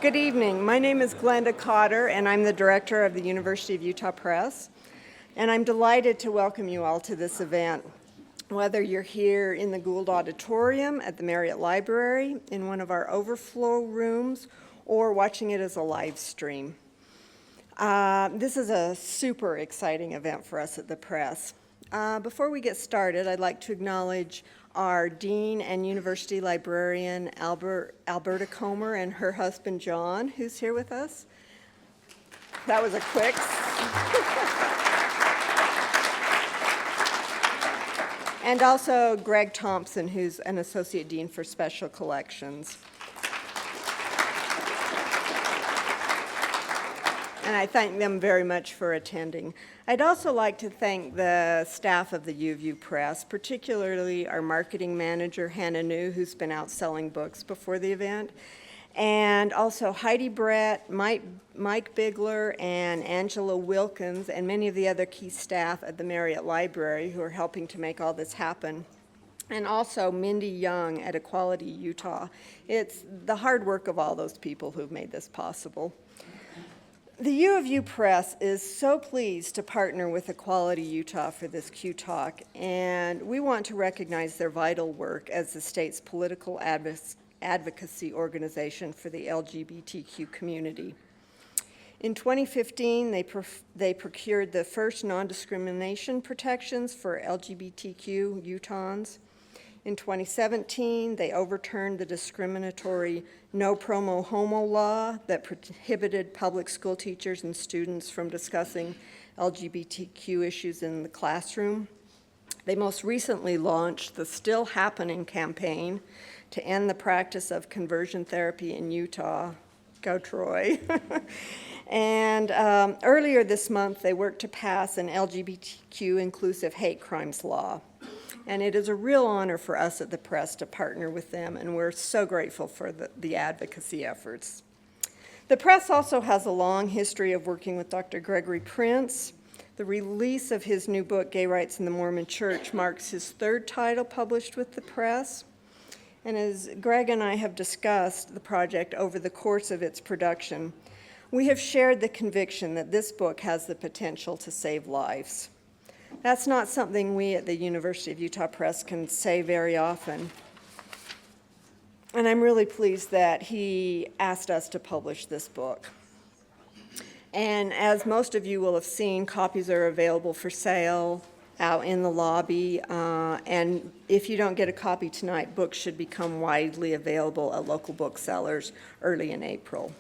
Good evening. My name is Glenda Cotter, and I'm the director of the University of Utah Press. And I'm delighted to welcome you all to this event, whether you're here in the Gould Auditorium at the Marriott Library, in one of our overflow rooms, or watching it as a live stream. This is a super exciting event for us at the Press. Before we get started, I'd like to acknowledge our Dean and University Librarian, Alberta Comer, and her husband, John, who's here with us. That was a quick. And also Greg Thompson, who's an Associate Dean for Special Collections. And I thank them very much for attending. I'd also like to thank the staff of the U of U Press, particularly our marketing manager, Hannah New, who's been out selling books before the event, and also Heidi Brett, Mike Bigler, and Angela Wilkins, and many of the other key staff at the Marriott Library who are helping to make all this happen. And also Mindy Young at Equality Utah. It's the hard work of all those people who've made this possible. The U of U Press is so pleased to partner with Equality Utah for this Q Talk, and we want to recognize their vital work as the state's political advocacy organization for the LGBTQ community. In 2015, they procured the first non-discrimination protections for LGBTQ Utahns. In 2017, they overturned the discriminatory no promo homo law that prohibited public school teachers and students from discussing LGBTQ issues in the classroom. They most recently launched the Still Happening campaign to end the practice of conversion therapy in Utah. Go Troy. And earlier this month, they worked to pass an LGBTQ inclusive hate crimes law. And it is a real honor for us at the Press to partner with them, and we're so grateful for the advocacy efforts. The Press also has a long history of working with Dr. Gregory Prince. The release of his new book, Gay Rights in the Mormon Church, marks his third title published with the Press. And as Greg and I have discussed the project over the course of its production, we have shared the conviction that this book has the potential to save lives. That's not something we at the University of Utah Press can say very often. And I'm really pleased that he asked us to publish this book. And as most of you will have seen, copies are available for sale out in the lobby. And if you don't get a copy tonight, books should become widely available at local booksellers early in April.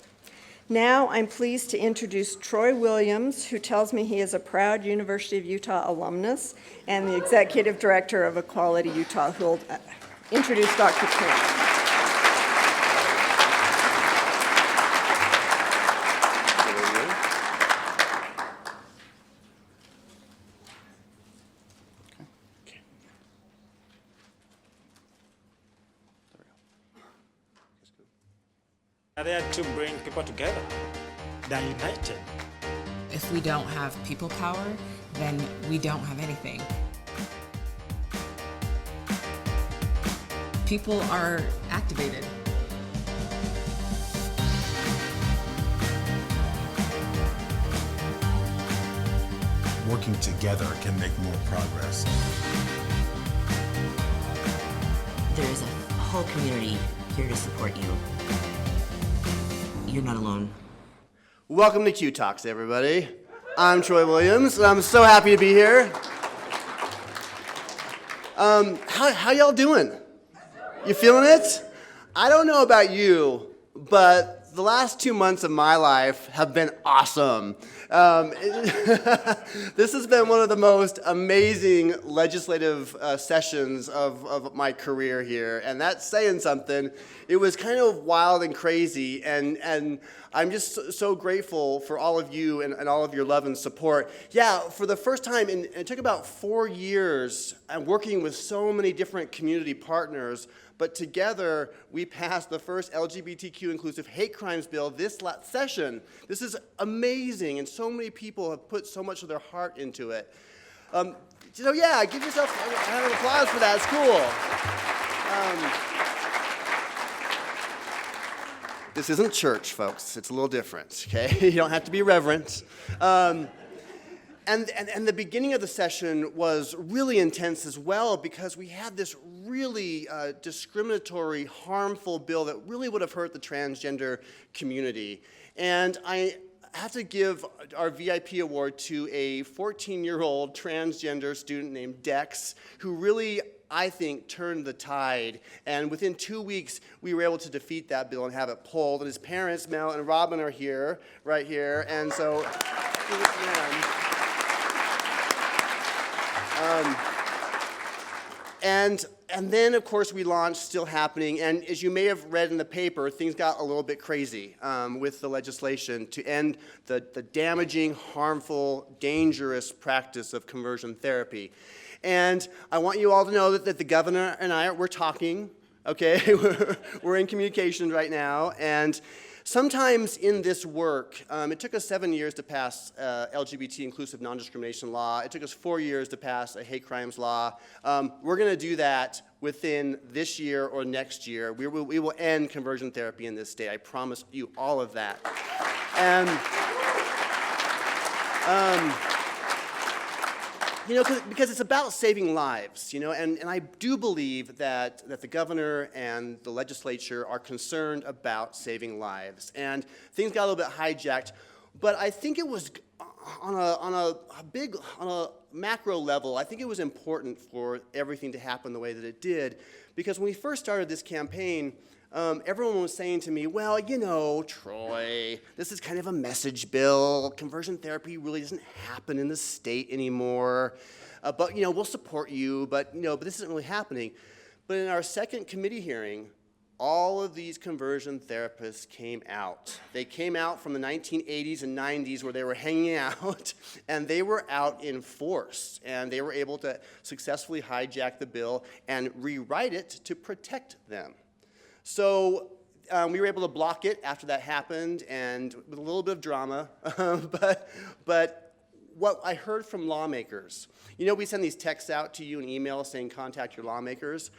Now I'm pleased to introduce Troy Williams, who tells me he is a proud University of Utah alumnus and the executive director of Equality Utah, who will introduce Dr. Prince. There to bring people together. They're united. If we don't have people power, then we don't have anything. People are activated. Working together can make more progress. There's a whole community here to support you. You're not alone. Welcome to Q Talks, everybody. I'm Troy Williams, and I'm so happy to be here. How y'all doing? You feeling it? I don't know about you, but the last 2 months of my life have been awesome. This has been one of the most amazing legislative sessions of my career here, and that's saying something. It was kind of wild and crazy, and I'm just so grateful for all of you and all of your love and support. Yeah, for the first time, and it took about 4 years, I'm working with so many different community partners, but together we passed the first LGBTQ inclusive hate crimes bill this last session. This is amazing, and so many people have put so much of their heart into it. So yeah, give yourself a round of applause for that. It's cool. This isn't church, folks. It's a little different, okay? You don't have to be reverent. And the beginning of the session was really intense as well because we had this really discriminatory, harmful bill that really would have hurt the transgender community. And I have to give our VIP award to a 14-year-old transgender student named Dex, who really, I think, turned the tide. And within 2 weeks, we were able to defeat that bill and have it pulled. And his parents, Mel and Robin, are here, right here. And so, and then, of course, we launched Still Happening, and as you may have read in the paper, things got a little bit crazy with the legislation to end the damaging, harmful, dangerous practice of conversion therapy. And I want you all to know that the governor and we're talking, okay? We're in communication right now, and sometimes in this work, it took us 7 years to pass LGBT inclusive non-discrimination law. It took us 4 years to pass a hate crimes law. We're going to do that within this year or next year. We will end conversion therapy in this state. I promise you all of that. And because it's about saving lives, and I do believe that the governor and the legislature are concerned about saving lives. And things got a little bit hijacked, but I think it was on a macro level, I think it was important for everything to happen the way that it did, because when we first started this campaign, everyone was saying to me, well, Troy, this is kind of a message bill. Conversion therapy really doesn't happen in the state anymore. But we'll support you, but this isn't really happening. But in our second committee hearing, all of these conversion therapists came out. They came out from the 1980s and 90s where they were hanging out, and they were out in force. And they were able to successfully hijack the bill and rewrite it to protect them. So we were able to block it after that happened, and with a little bit of drama. but what I heard from lawmakers, we send these texts out to you and emails saying contact your lawmakers.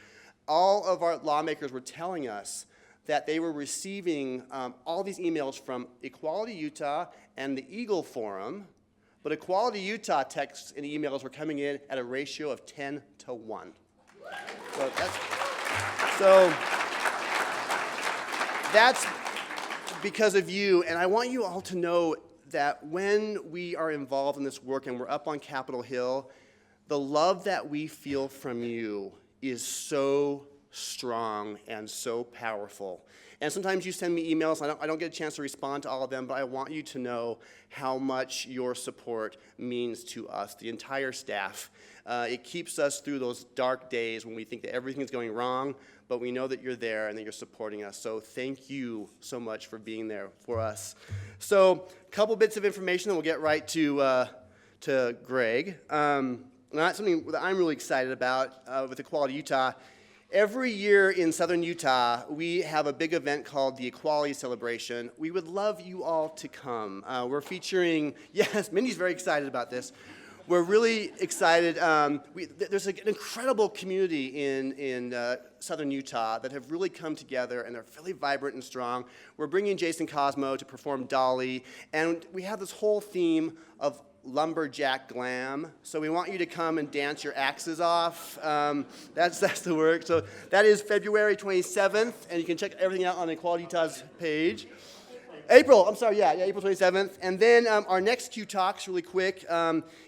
All of our lawmakers were telling us that they were receiving all these emails from Equality Utah and the Eagle Forum, but Equality Utah texts and emails were coming in at a ratio of 10 to 1. That's because of you, and I want you all to know that when we are involved in this work and we're up on Capitol Hill, the love that we feel from you is so strong and so powerful. And sometimes you send me emails, I don't get a chance to respond to all of them, but I want you to know how much your support means to us, the entire staff. It keeps us through those dark days when we think that everything's going wrong, but we know that you're there and that you're supporting us. So thank you so much for being there for us. So a couple bits of information, and we'll get right to Greg. Not something that I'm really excited about with Equality Utah. Every year in southern Utah, we have a big event called the Equality Celebration. We would love you all to come. We're featuring, yes, Mindy's very excited about this. We're really excited. There's an incredible community in southern Utah that have really come together, and they're really vibrant and strong. We're bringing Jason Cosmo to perform Dolly, and we have this whole theme of lumberjack glam. So we want you to come and dance your axes off. That's the work. So that is February 27th, and you can check everything out on Equality Utah's page. April 27th. And then our next Q Talks, really quick,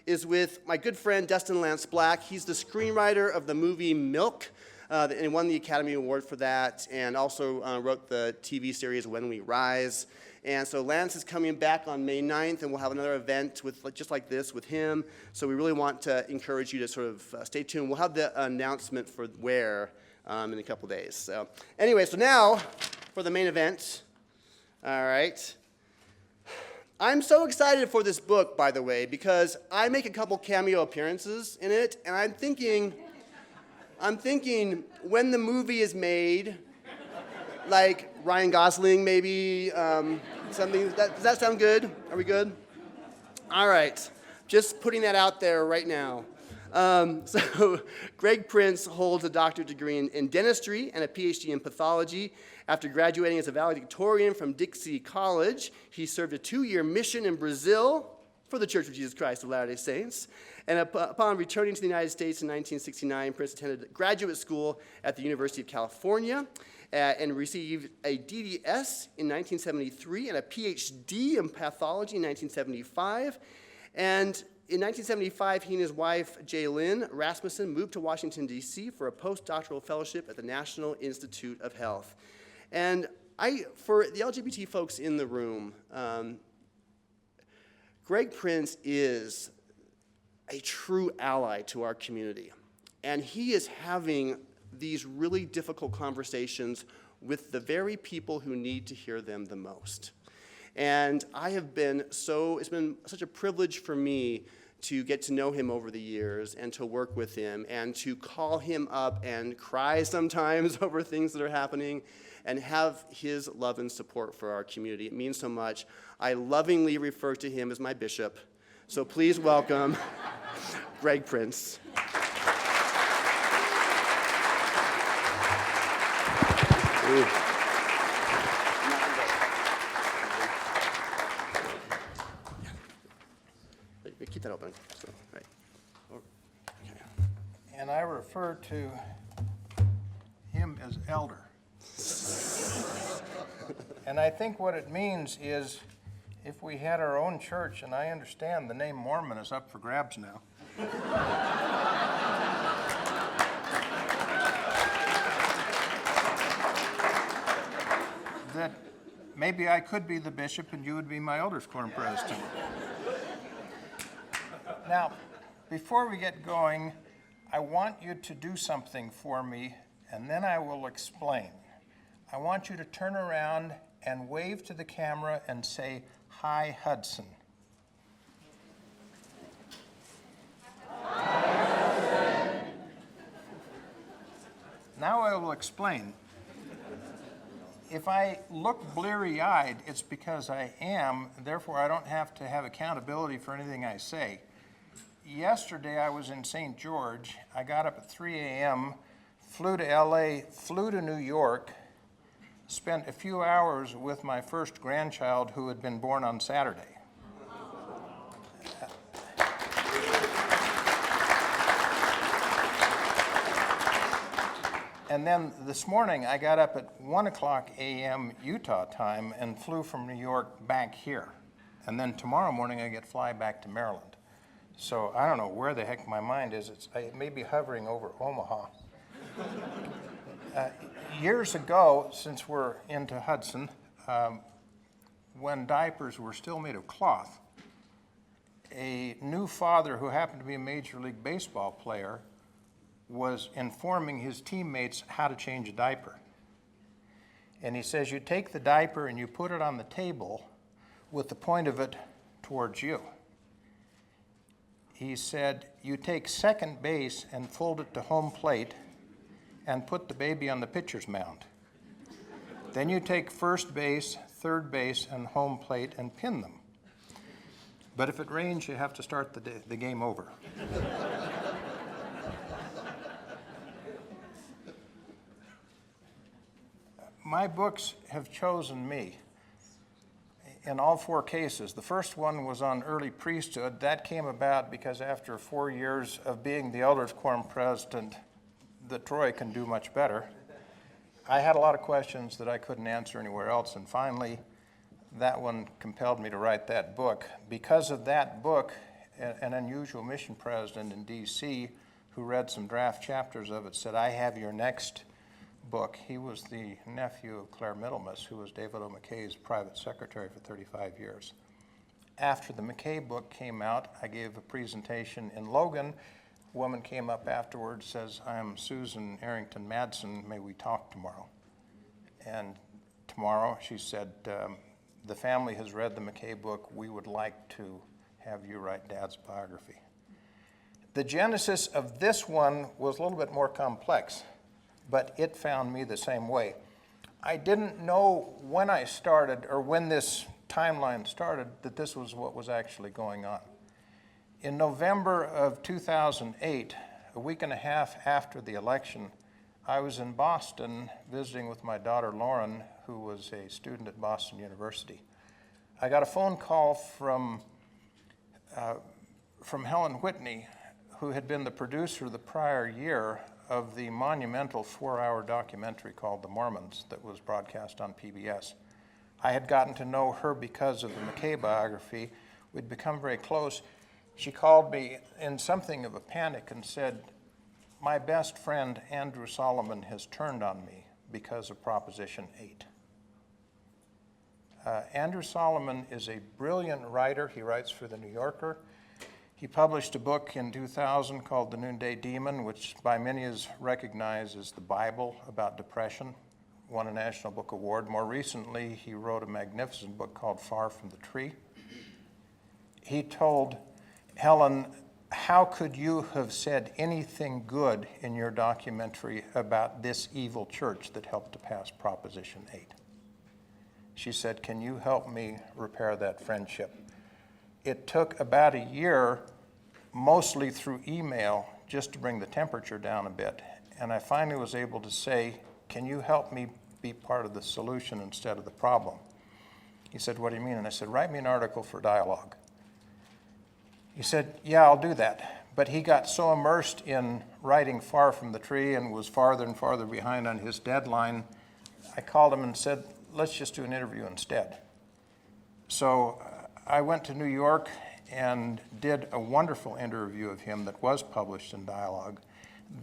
is with my good friend Dustin Lance Black. He's the screenwriter of the movie Milk, and won the Academy Award for that, and also wrote the TV series When We Rise. And so Lance is coming back on May 9th, and we'll have another event just like this with him. So we really want to encourage you to sort of stay tuned. We'll have the announcement for where in a couple days. So anyway, so now for the main event. All right. I'm so excited for this book, by the way, because I make a couple cameo appearances in it, and I'm thinking when the movie is made, like Ryan Gosling, maybe, something. Does that sound good? Are we good? All right. Just putting that out there right now. So Greg Prince holds a doctorate degree in dentistry and a PhD in pathology. After graduating as a valedictorian from Dixie College, he served a 2-year mission in Brazil for the Church of Jesus Christ of Latter-day Saints. And upon returning to the United States in 1969, Prince attended graduate school at the University of California and received a DDS in 1973 and a PhD in pathology in 1975. And in 1975, he and his wife, Jaylyn Rasmussen, moved to Washington, D.C. for a postdoctoral fellowship at the National Institute of Health. And for the LGBT folks in the room, Greg Prince is a true ally to our community. And he is having these really difficult conversations with the very people who need to hear them the most. And it's been such a privilege for me to get to know him over the years and to work with him and to call him up and cry sometimes over things that are happening and have his love and support for our community. It means so much. I lovingly refer to him as my bishop. So please welcome Greg Prince. Ooh. Keep that open. So, right. Okay. And I refer to him as elder. And I think what it means is if we had our own church, and I understand the name Mormon is up for grabs now. That maybe I could be the bishop and you would be my elders quorum president. Now, before we get going, I want you to do something for me, and then I will explain. I want you to turn around and wave to the camera and say, "Hi, Hudson." Now I will explain. If I look bleary-eyed, it's because I am, therefore I don't have to have accountability for anything I say. Yesterday I was in St. George. I got up at 3 a.m., flew to LA, flew to New York, spent a few hours with my first grandchild who had been born on Saturday. And then this morning I got up at 1 o'clock a.m. Utah time and flew from New York back here. And then tomorrow morning I get fly back to Maryland. So I don't know where the heck my mind is. It may be hovering over Omaha. Years ago, since we're into Hudson, when diapers were still made of cloth, a new father who happened to be a Major League Baseball player was informing his teammates how to change a diaper. And he says, you take the diaper and you put it on the table with the point of it towards you. He said, you take second base and fold it to home plate and put the baby on the pitcher's mound. Then you take first base, third base, and home plate and pin them. But if it rains, you have to start the game over. My books have chosen me in all 4 cases. The first one was on early priesthood. That came about because after 4 years of being the elders quorum president, that Troy can do much better, I had a lot of questions that I couldn't answer anywhere else, and finally that one compelled me to write that book. Because of that book, an unusual mission president in D.C. who read some draft chapters of it said, I have your next book. He was the nephew of Claire Middlemas, who was David O. McKay's private secretary for 35 years. After the McKay book came out, I gave a presentation in Logan. A woman came up afterwards, says, I'm Susan Arrington Madsen, may we talk tomorrow? And tomorrow, she said, the family has read the McKay book, we would like to have you write Dad's biography. The genesis of this one was a little bit more complex, but it found me the same way. I didn't know when I started, or when this timeline started, that this was what was actually going on. In November of 2008, a week and a half after the election, I was in Boston visiting with my daughter Lauren, who was a student at Boston University. I got a phone call from Helen Whitney, who had been the producer the prior year of the monumental 4-hour documentary called The Mormons that was broadcast on PBS. I had gotten to know her because of the McKay biography. We'd become very close. She called me in something of a panic and said, "My best friend, Andrew Solomon, has turned on me because of Proposition 8. Andrew Solomon is a brilliant writer. He writes for The New Yorker. He published a book in 2000 called The Noonday Demon, which by many is recognized as the Bible about depression, won a National Book Award. More recently, he wrote a magnificent book called Far from the Tree. He told Helen, "How could you have said anything good in your documentary about this evil church that helped to pass Proposition 8? She said, "Can you help me repair that friendship?" It took about a year, mostly through email, just to bring the temperature down a bit. And I finally was able to say, "Can you help me be part of the solution instead of the problem?" He said, "What do you mean?" And I said, "Write me an article for Dialogue." He said, "Yeah, I'll do that." But he got so immersed in writing Far from the Tree and was farther and farther behind on his deadline, I called him and said, "Let's just do an interview instead." So I went to New York and did a wonderful interview of him that was published in Dialogue.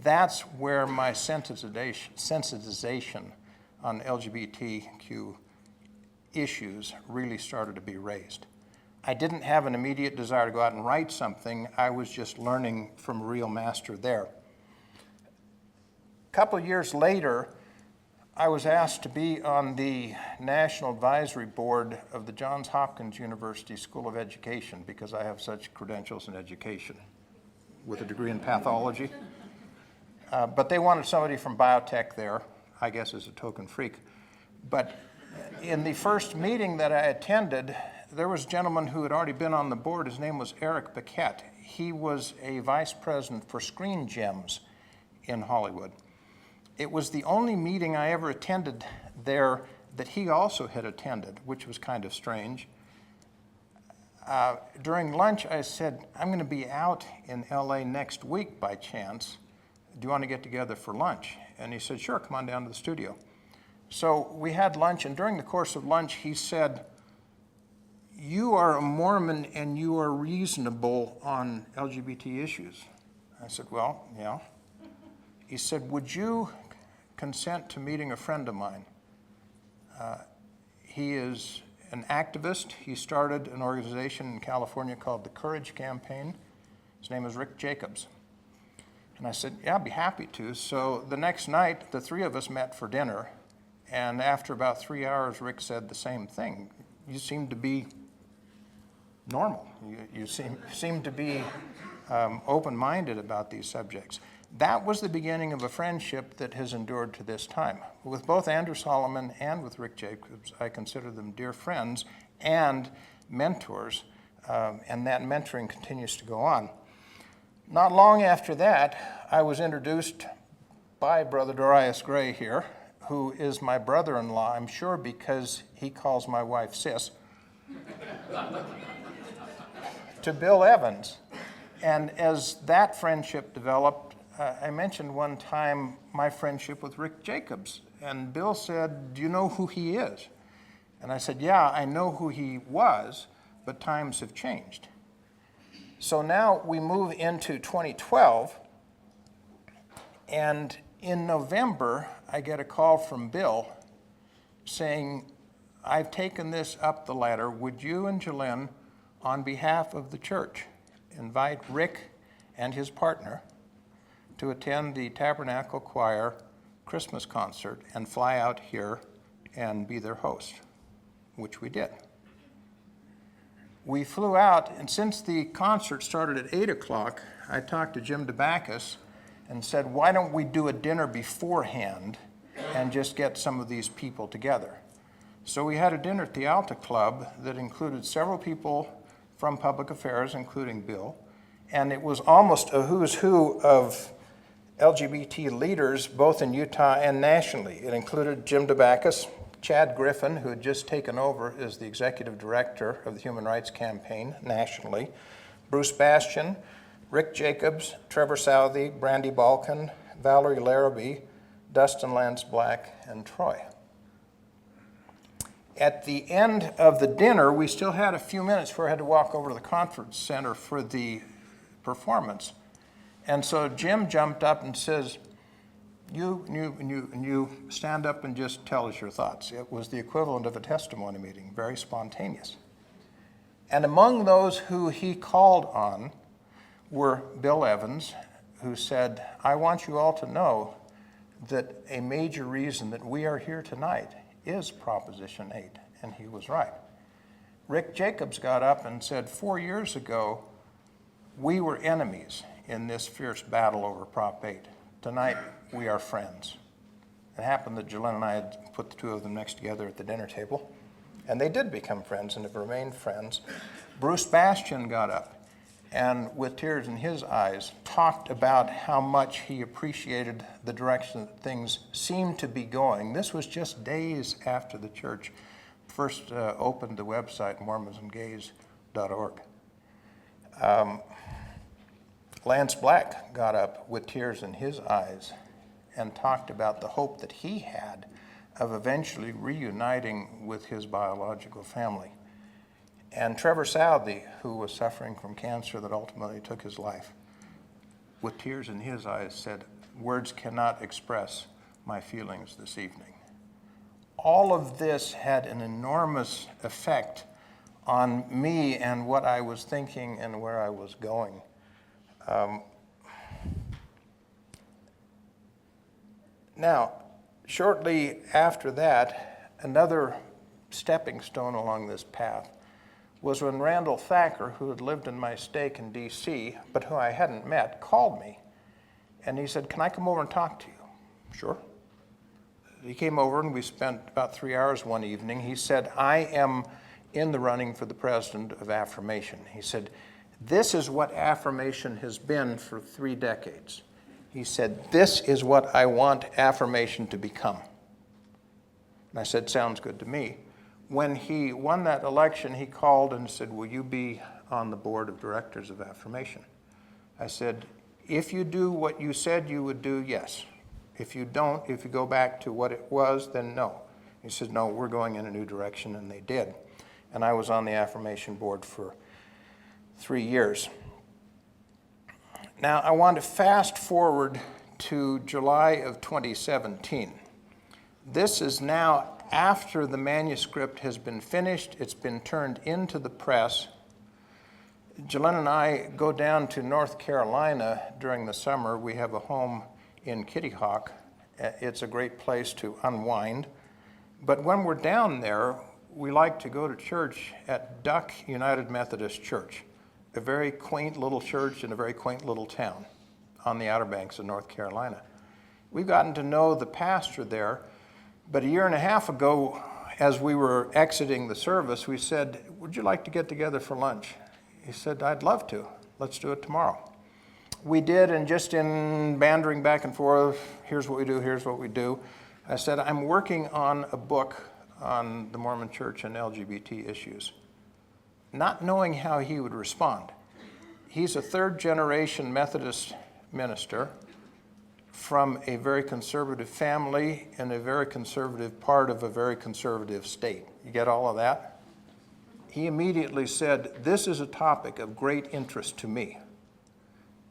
That's where my sensitization on LGBTQ issues really started to be raised. I didn't have an immediate desire to go out and write something. I was just learning from a real master there. A couple of years later, I was asked to be on the National Advisory Board of the Johns Hopkins University School of Education because I have such credentials in education with a degree in pathology. But they wanted somebody from biotech there, I guess as a token freak. But in the first meeting that I attended, there was a gentleman who had already been on the board. His name was Eric Paquette. He was a vice president for Screen Gems in Hollywood. It was the only meeting I ever attended there that he also had attended, which was kind of strange. During lunch, I said, "I'm going to be out in LA next week by chance. Do you want to get together for lunch?" And he said, "Sure, come on down to the studio." So we had lunch, and during the course of lunch, he said, "You are a Mormon and you are reasonable on LGBT issues." I said, "Well, yeah." He said, "Would you consent to meeting a friend of mine? He is an activist. He started an organization in California called the Courage Campaign. His name is Rick Jacobs." And I said, "Yeah, I'd be happy to." So the next night, the three of us met for dinner. And after about 3 hours, Rick said the same thing. "You seem to be normal. You seem to be open-minded about these subjects." That was the beginning of a friendship that has endured to this time. With both Andrew Solomon and with Rick Jacobs, I consider them dear friends and mentors, and that mentoring continues to go on. Not long after that, I was introduced by Brother Darius Gray here, who is my brother-in-law, I'm sure because he calls my wife Sis, to Bill Evans. And as that friendship developed, I mentioned one time my friendship with Rick Jacobs, and Bill said, "Do you know who he is?" And I said, "Yeah, I know who he was, but times have changed." So now we move into 2012, and in November, I get a call from Bill saying, "I've taken this up the ladder. Would you and Jalen, on behalf of the church, invite Rick and his partner to attend the Tabernacle Choir Christmas concert and fly out here and be their host?" Which we did. We flew out, and since the concert started at 8 o'clock, I talked to Jim DeBacchus and said, "Why don't we do a dinner beforehand and just get some of these people together?" So we had a dinner at the Alta Club that included several people from public affairs, including Bill, And it was almost a who's who of LGBT leaders, both in Utah and nationally. It included Jim DeBackus, Chad Griffin, who had just taken over as the executive director of the Human Rights Campaign nationally, Bruce Bastian, Rick Jacobs, Trevor Southey, Brandy Balkan, Valerie Larrabee, Dustin Lance Black, and Troy. At the end of the dinner, we still had a few minutes before I had to walk over to the conference center for the performance. And so Jim jumped up and says, you stand up and just tell us your thoughts. It was the equivalent of a testimony meeting, very spontaneous. And among those who he called on were Bill Evans, who said, I want you all to know that a major reason that we are here tonight is Proposition 8, and he was right. Rick Jacobs got up and said, 4 years ago, we were enemies in this fierce battle over Prop 8. Tonight, we are friends. It happened that Jolene and I had put the two of them next together at the dinner table, and they did become friends and have remained friends. Bruce Bastian got up and, with tears in his eyes, talked about how much he appreciated the direction that things seemed to be going. This was days after the church first opened the website, mormonsandgays.org. Lance Black got up with tears in his eyes and talked about the hope that he had of eventually reuniting with his biological family. And Trevor Southey, who was suffering from cancer that ultimately took his life, with tears in his eyes said, words cannot express my feelings this evening. All of this had an enormous effect on me and what I was thinking and where I was going. Now, shortly after that, another stepping stone along this path was when Randall Thacker, who had lived in my stake in D.C., but who I hadn't met, called me. And he said, can I come over and talk to you? Sure. He came over and we spent about 3 hours one evening. He said, I am in the running for the president of Affirmation. He said, this is what Affirmation has been for 3 decades. He said, this is what I want Affirmation to become. And I said, sounds good to me. When he won that election, he called and said, will you be on the board of directors of Affirmation? I said, if you do what you said you would do, yes. If you don't, if you go back to what it was, then no. He said, no, we're going in a new direction, and they did. And I was on the Affirmation board for 3 years. Now, I want to fast forward to July of 2017. This is now after the manuscript has been finished, it's been turned into the press. Jolene and I go down to North Carolina during the summer. We have a home in Kitty Hawk. It's a great place to unwind. But when we're down there, we like to go to church at Duck United Methodist Church, a very quaint little church in a very quaint little town on the Outer Banks of North Carolina. We've gotten to know the pastor there, but 1.5 years ago, as we were exiting the service, we said, would you like to get together for lunch? He said, I'd love to. Let's do it tomorrow. We did, and just in bantering back and forth, here's what we do, here's what we do, I said, I'm working on a book on the Mormon Church and LGBT issues, not knowing how he would respond. He's a third-generation Methodist minister from a very conservative family in a very conservative part of a very conservative state. You get all of that? He immediately said, this is a topic of great interest to me.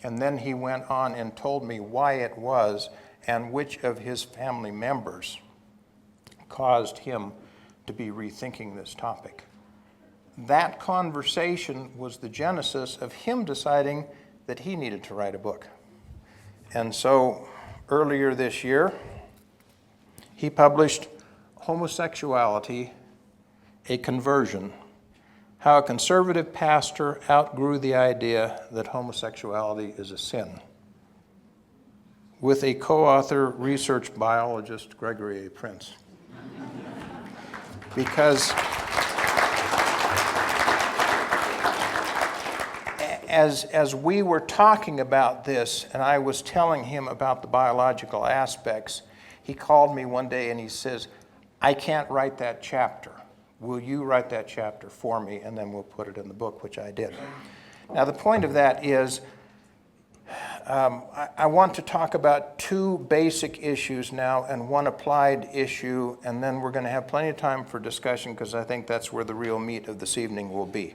And then he went on and told me why it was and which of his family members caused him to be rethinking this topic. That conversation was the genesis of him deciding that he needed to write a book. And so earlier this year, he published Homosexuality, a Conversion, How a Conservative Pastor Outgrew the Idea that Homosexuality is a Sin, with a co-author, research biologist, Gregory A. Prince. Because as we were talking about this, and I was telling him about the biological aspects, he called me one day and he says, I can't write that chapter. Will you write that chapter for me, and then we'll put it in the book, which I did. Now, the point of that is, I want to talk about two basic issues now and one applied issue, and then we're going to have plenty of time for discussion because I think that's where the real meat of this evening will be.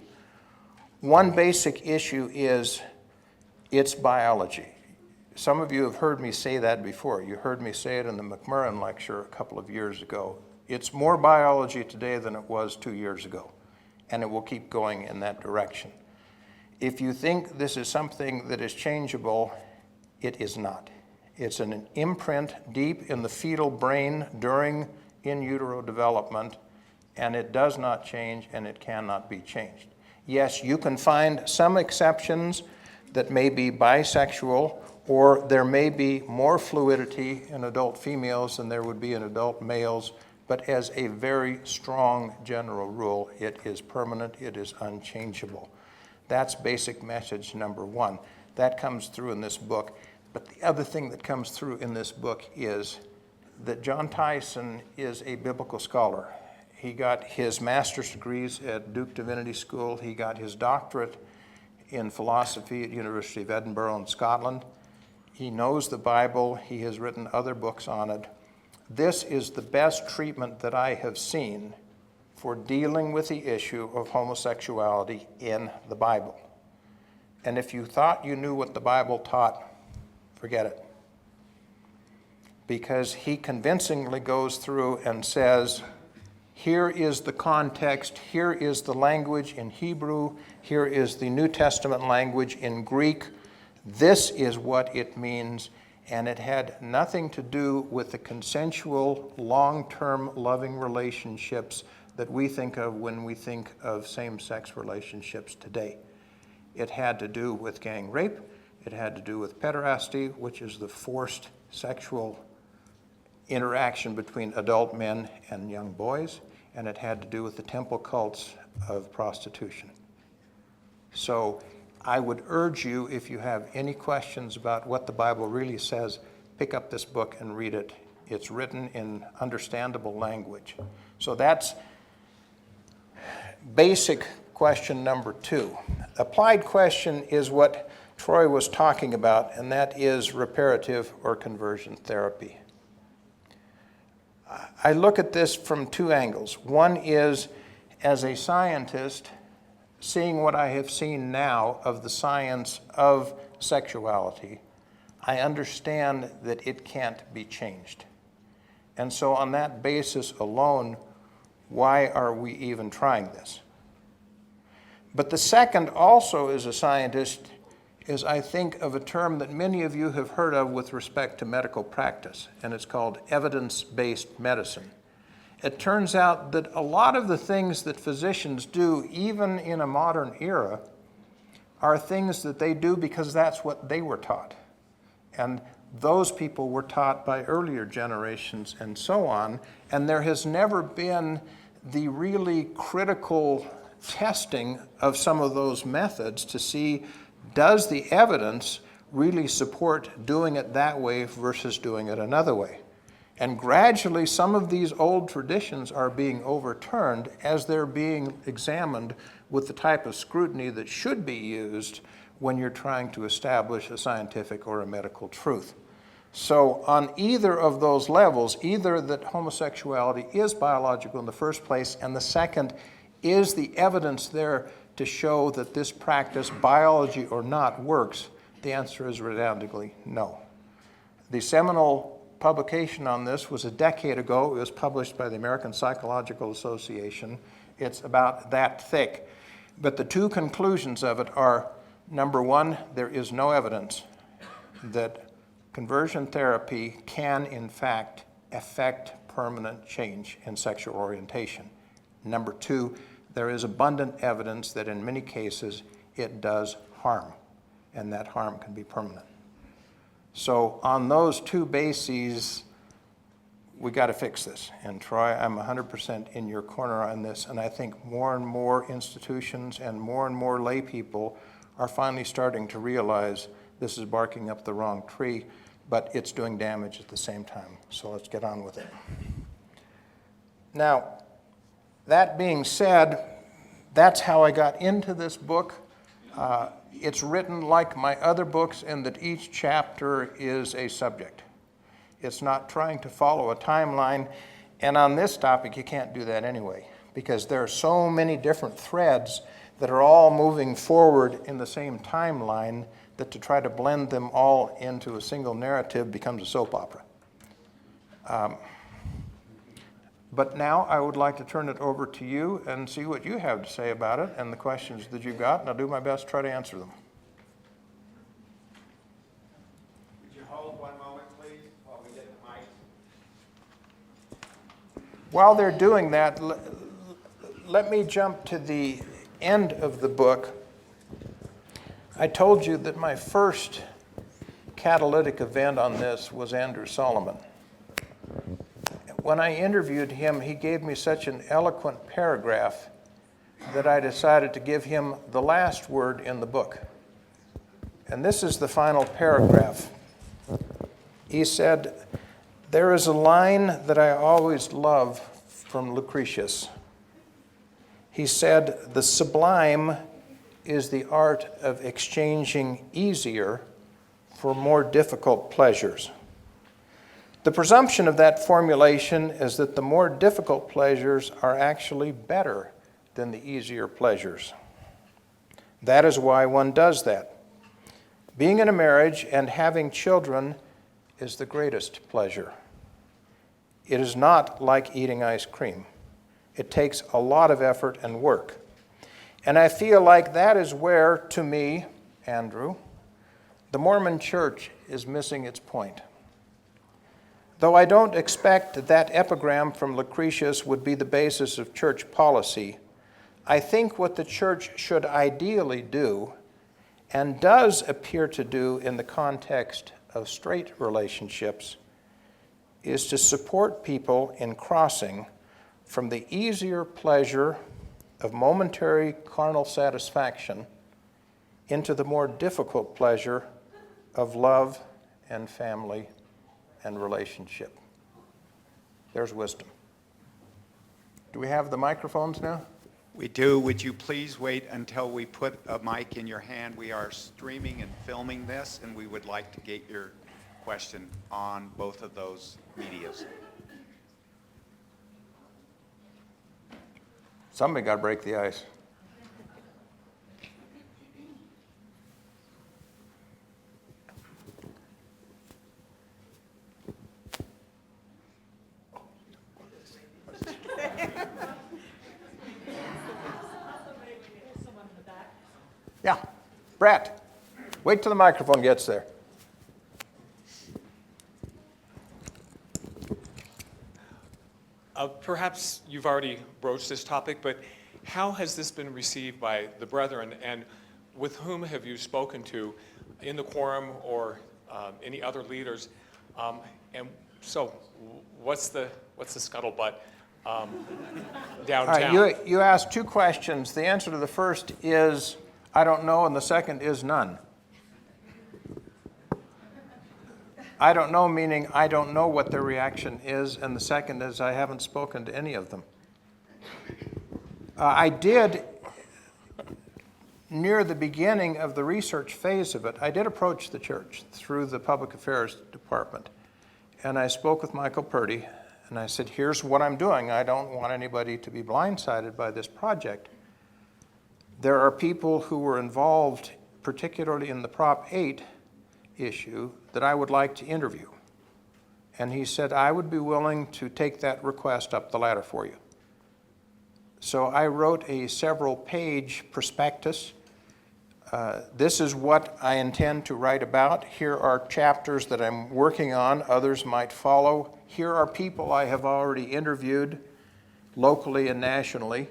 One basic issue is it's biology. Some of you have heard me say that before. You heard me say it in the McMurrin lecture a couple of years ago. It's more biology today than it was 2 years ago, and it will keep going in that direction. If you think this is something that is changeable, it is not. It's an imprint deep in the fetal brain during in utero development, and it does not change, and it cannot be changed. Yes, you can find some exceptions that may be bisexual, or there may be more fluidity in adult females than there would be in adult males, but as a very strong general rule, it is permanent, it is unchangeable. That's basic message number one. That comes through in this book. But the other thing that comes through in this book is that John Tyson is a biblical scholar. He got his master's degrees at Duke Divinity School. He got his doctorate in philosophy at University of Edinburgh in Scotland. He knows the Bible. He has written other books on it. This is the best treatment that I have seen for dealing with the issue of homosexuality in the Bible. And if you thought you knew what the Bible taught, forget it. Because he convincingly goes through and says, here is the context, here is the language in Hebrew, here is the New Testament language in Greek. This is what it means, and it had nothing to do with the consensual, long-term loving relationships that we think of when we think of same-sex relationships today. It had to do with gang rape, it had to do with pederasty, which is the forced sexual interaction between adult men and young boys, and it had to do with the temple cults of prostitution. So I would urge you, if you have any questions about what the Bible really says, pick up this book and read it. It's written in understandable language. So that's basic question number two. Applied question is what Troy was talking about, and that is reparative or conversion therapy. I look at this from two angles. One is, as a scientist, seeing what I have seen now of the science of sexuality, I understand that it can't be changed. And so on that basis alone, why are we even trying this? But the second, also as a scientist, is I think of a term that many of you have heard of with respect to medical practice, and it's called evidence-based medicine. It turns out that a lot of the things that physicians do, even in a modern era, are things that they do because that's what they were taught. And those people were taught by earlier generations and so on, and there has never been the really critical testing of some of those methods to see, does the evidence really support doing it that way versus doing it another way? And gradually, some of these old traditions are being overturned as they're being examined with the type of scrutiny that should be used when you're trying to establish a scientific or a medical truth. So on either of those levels, either that homosexuality is biological in the first place, and the second, is the evidence there to show that this practice, biology or not, works? The answer is resoundingly no. The seminal publication on this was a decade ago. It was published by the American Psychological Association. It's about that thick. But the two conclusions of it are, number one, there is no evidence that conversion therapy can, in fact, affect permanent change in sexual orientation. Number two, there is abundant evidence that in many cases it does harm, and that harm can be permanent. So on those two bases, we got to fix this. And Troy, I'm 100% in your corner on this, and I think more and more institutions and more lay people are finally starting to realize this is barking up the wrong tree, but it's doing damage at the same time. So let's get on with it. Now, that being said, that's how I got into this book. It's written like my other books in that each chapter is a subject. It's not trying to follow a timeline, and on this topic you can't do that anyway, because there are so many different threads that are all moving forward in the same timeline that to try to blend them all into a single narrative becomes a soap opera. But now I would like to turn it over to you and see what you have to say about it and the questions that you've got, and I'll do my best to try to answer them. Would you hold one moment, please, while we get the mic? While they're doing that, let me jump to the end of the book. I told you that my first catalytic event on this was Andrew Solomon. When I interviewed him, he gave me such an eloquent paragraph that I decided to give him the last word in the book. And this is the final paragraph. He said, "There is a line that I always love from Lucretius. He said, 'The sublime is the art of exchanging easier for more difficult pleasures.' The presumption of that formulation is that the more difficult pleasures are actually better than the easier pleasures. That is why one does that. Being in a marriage and having children is the greatest pleasure. It is not like eating ice cream. It takes a lot of effort and work. And I feel like that is where, to me, Andrew, the Mormon Church is missing its point. Though I don't expect that epigram from Lucretius would be the basis of church policy, I think what the church should ideally do, and does appear to do in the context of straight relationships, is to support people in crossing from the easier pleasure of momentary carnal satisfaction into the more difficult pleasure of love and family and relationship. There's wisdom. Do we have the microphones now? We do. Would you please wait until we put a mic in your hand? We are streaming and filming this, and we would like to get your question on both of those medias. Somebody got to break the ice. Yeah, Brett, wait till the microphone gets there. Perhaps you've already broached this topic, but how has this been received by the brethren, and with whom have you spoken to in the quorum or any other leaders? And so, what's the scuttlebutt downtown? All right, you asked two questions. The answer to the first is I don't know, and the second is none. I don't know meaning I don't know what their reaction is, and the second is I haven't spoken to any of them. I did, near the beginning of the research phase of it, I did approach the church through the public affairs department, and I spoke with Michael Purdy, and I said, here's what I'm doing. I don't want anybody to be blindsided by this project. There are people who were involved, particularly in the Prop 8 issue, that I would like to interview. And he said, I would be willing to take that request up the ladder for you. So I wrote a several-page prospectus. This is what I intend to write about. Here are chapters that I'm working on. Others might follow. Here are people I have already interviewed locally and nationally.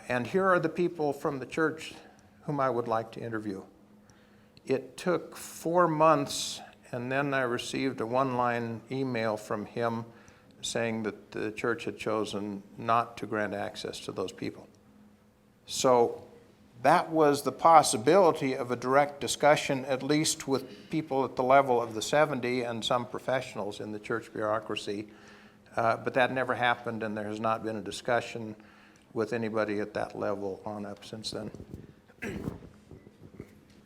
And here are the people from the church whom I would like to interview. It took 4 months, and then I received a one-line email from him saying that the church had chosen not to grant access to those people. So that was the possibility of a direct discussion, at least with people at the level of the 70 and some professionals in the church bureaucracy. But that never happened, and there has not been a discussion with anybody at that level on up since then.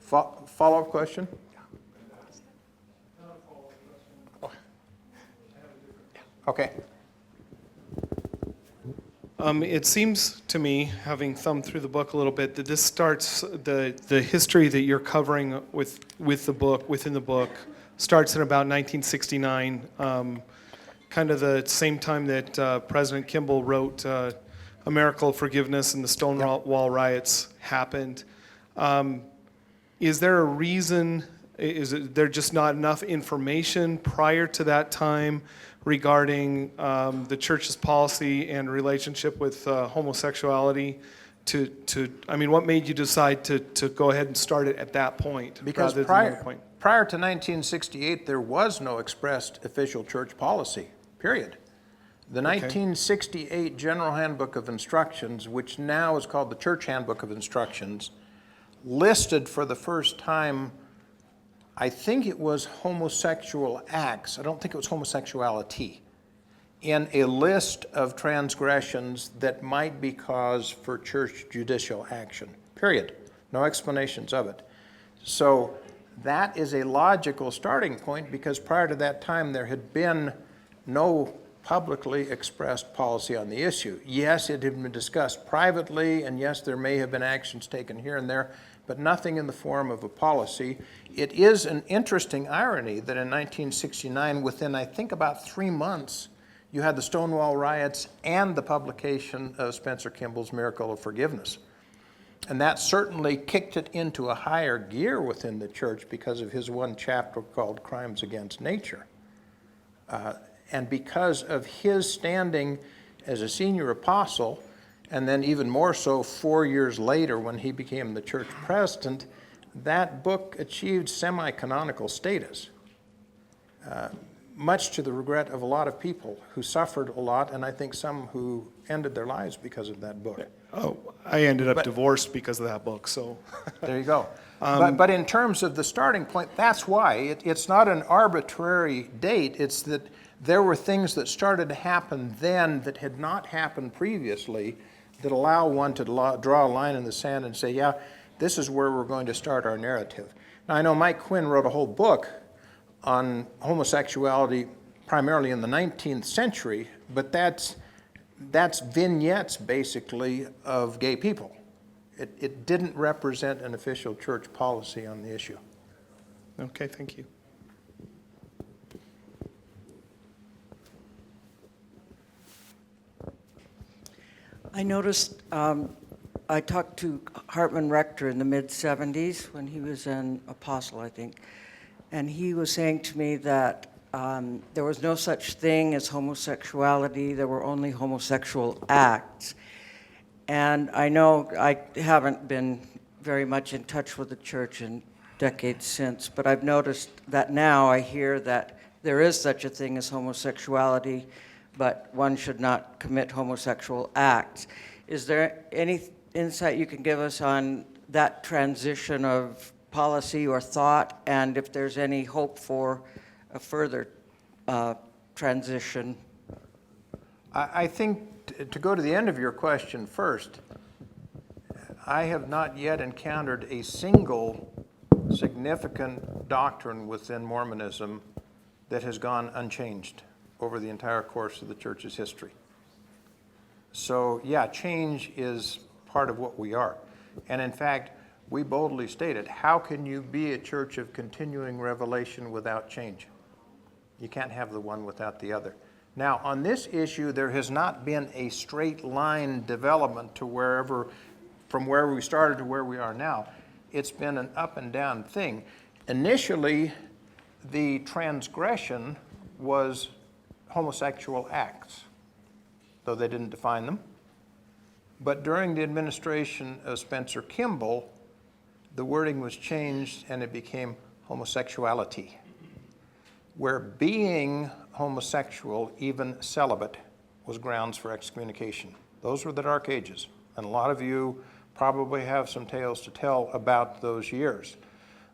Follow-up question? Okay. It seems to me, having thumbed through the book a little bit, that this starts, the history that you're covering with the book, within the book, starts in about 1969, kind of the same time that President Kimball wrote A Miracle of Forgiveness and the Stonewall riots happened. Is there a reason, is there just not enough information prior to that time regarding the church's policy and relationship with homosexuality I mean, what made you decide to go ahead and start it at that point? Because rather than another point? prior to 1968, there was no expressed official church policy, period. The 1968 General Handbook of Instructions, which now is called the Church Handbook of Instructions, listed for the first time, I think it was homosexual acts, I don't think it was homosexuality, in a list of transgressions that might be cause for church judicial action, period. No explanations of it. So that is a logical starting point, because prior to that time there had been no publicly expressed policy on the issue. Yes, it had been discussed privately, and yes, there may have been actions taken here and there, but nothing in the form of a policy. It is an interesting irony that in 1969, within I think about 3 months, you had the Stonewall riots and the publication of Spencer Kimball's Miracle of Forgiveness. And that certainly kicked it into a higher gear within the church because of his one chapter called Crimes Against Nature. And because of his standing as a senior apostle, and then even more so 4 years later when he became the church president, that book achieved semi-canonical status, much to the regret of a lot of people who suffered a lot, and I think some who ended their lives because of that book. Oh, I ended up divorced because of that book, so. There you go. But in terms of the starting point, that's why. It's not an arbitrary date. It's that there were things that started to happen then that had not happened previously that allow one to draw a line in the sand and say, yeah, this is where we're going to start our narrative. Now, I know Mike Quinn wrote a whole book on homosexuality primarily in the 19th century, but that's vignettes, basically, of gay people. It didn't represent an official church policy on the issue. Okay, thank you. I noticed, I talked to Hartman Rector in the mid-'70s when he was an apostle, I think, and he was saying to me that there was no such thing as homosexuality, there were only homosexual acts. And I know I haven't been very much in touch with the church in decades since, but I've noticed that now I hear that there is such a thing as homosexuality, but one should not commit homosexual acts. Is there any insight you can give us on that transition of policy or thought, and if there's any hope for a further transition? I think, to go to the end of your question first, I have not yet encountered a single significant doctrine within Mormonism that has gone unchanged over the entire course of the church's history. So yeah, change is part of what we are. And in fact, we boldly stated, how can you be a church of continuing revelation without change? You can't have the one without the other. Now, on this issue, there has not been a straight line development to from where we started to where we are now. It's been an up and down thing. Initially, the transgression was homosexual acts, though they didn't define them. But during the administration of Spencer Kimball, the wording was changed and it became homosexuality, where being homosexual, even celibate, was grounds for excommunication. Those were the Dark Ages. And a lot of you probably have some tales to tell about those years.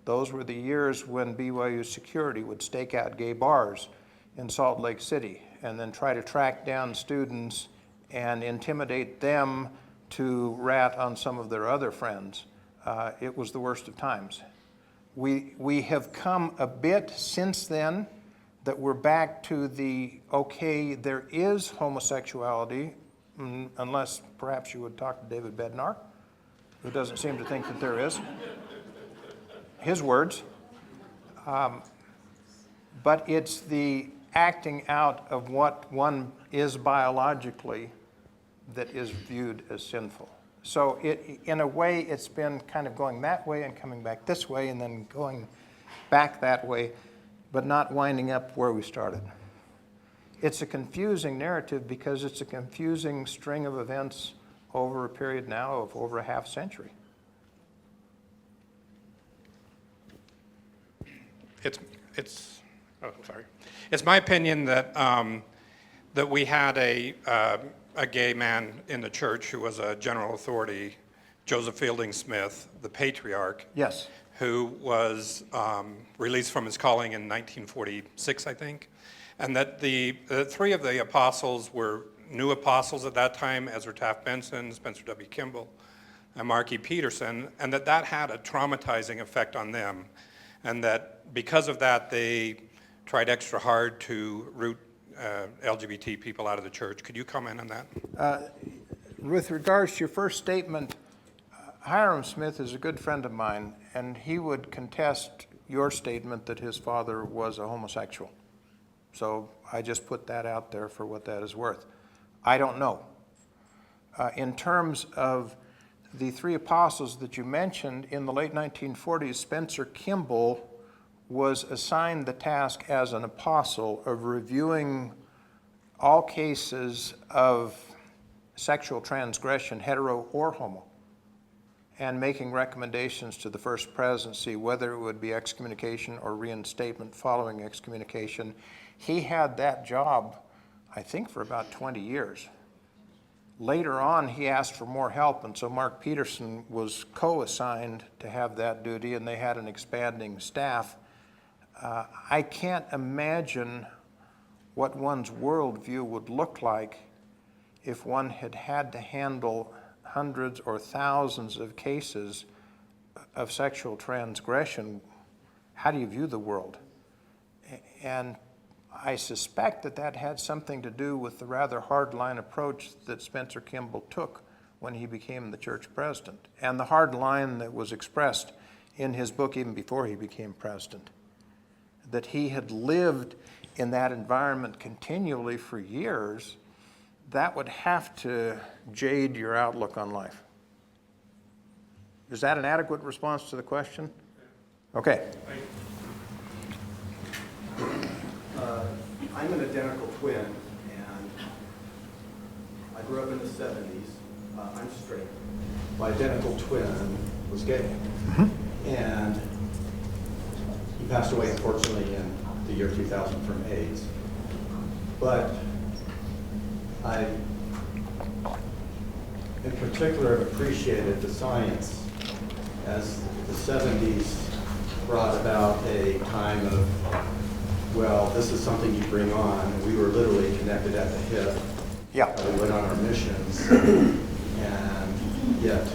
Those were the years when BYU security would stake out gay bars in Salt Lake City and then try to track down students and intimidate them to rat on some of their other friends. It was the worst of times. We have come a bit since then that we're back to the, okay, there is homosexuality, unless perhaps you would talk to David Bednar, who doesn't seem to think that there is. His words. But it's the acting out of what one is biologically that is viewed as sinful. So in a way, it's been kind of going that way and coming back this way and then going back that way, but not winding up where we started. It's a confusing narrative because it's a confusing string of events over a period now of over a half century. It's my opinion that that we had a gay man in the church who was a general authority, Joseph Fielding Smith, the patriarch. Yes. Who was released from his calling in 1946, I think, and that the three of the apostles were new apostles at that time: Ezra Taft Benson, Spencer W. Kimball, and Mark E. Peterson, and that had a traumatizing effect on them, and that because of that they tried extra hard to root LGBT people out of the church. Could you comment on that? With regards to your first statement, Hiram Smith is a good friend of mine, and he would contest your statement that his father was a homosexual. So I just put that out there for what that is worth. I don't know. In terms of the three apostles that you mentioned, in the late 1940s, Spencer Kimball was assigned the task as an apostle of reviewing all cases of sexual transgression, hetero or homo, and making recommendations to the First Presidency, whether it would be excommunication or reinstatement following excommunication. He had that job, I think, for about 20 years. Later on, he asked for more help, and so Mark Peterson was co-assigned to have that duty, and they had an expanding staff. I can't imagine what one's worldview would look like if one had had to handle hundreds or thousands of cases of sexual transgression. How do you view the world? And I suspect that that had something to do with the rather hard-line approach that Spencer Kimball took when he became the church president, and the hard line that was expressed in his book even before he became president, that he had lived in that environment continually for years. That would have to jade your outlook on life. Is that an adequate response to the question? Okay. I'm an identical twin, and I grew up in the 70s. I'm straight. My identical twin was gay, and he passed away, unfortunately, in the year 2000 from AIDS. But I, in particular, have appreciated the science as the 70s brought about a time of, well, this is something you bring on. And we were literally connected at the hip. Yeah. We went on our missions. And yet,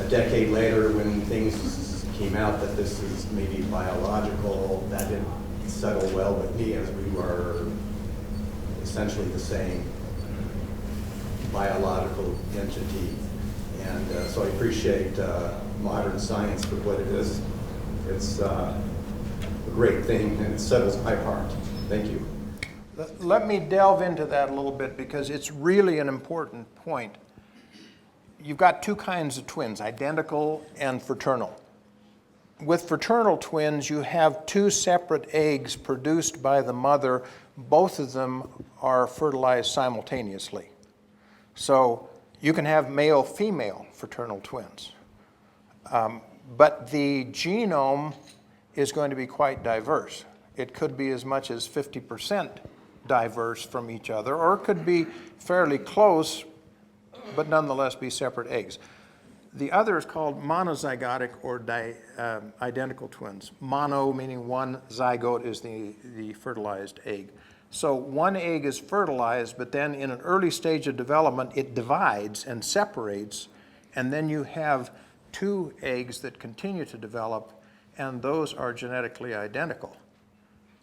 a decade later, when things came out that this is maybe biological, that didn't settle well with me, as we were essentially the same biological entity. And so I appreciate modern science for what it is. It's a great thing, and it settles my heart. Thank you. Let me delve into that a little bit, because it's really an important point. You've got two kinds of twins, identical and fraternal. With fraternal twins, you have two separate eggs produced by the mother. Both of them are fertilized simultaneously. So you can have male-female fraternal twins. But the genome is going to be quite diverse. It could be as much as 50% diverse from each other, or it could be fairly close, but nonetheless be separate eggs. The other is called monozygotic or identical twins. Mono meaning one, zygote is the fertilized egg. So one egg is fertilized, but then in an early stage of development, it divides and separates, and then you have two eggs that continue to develop, and those are genetically identical.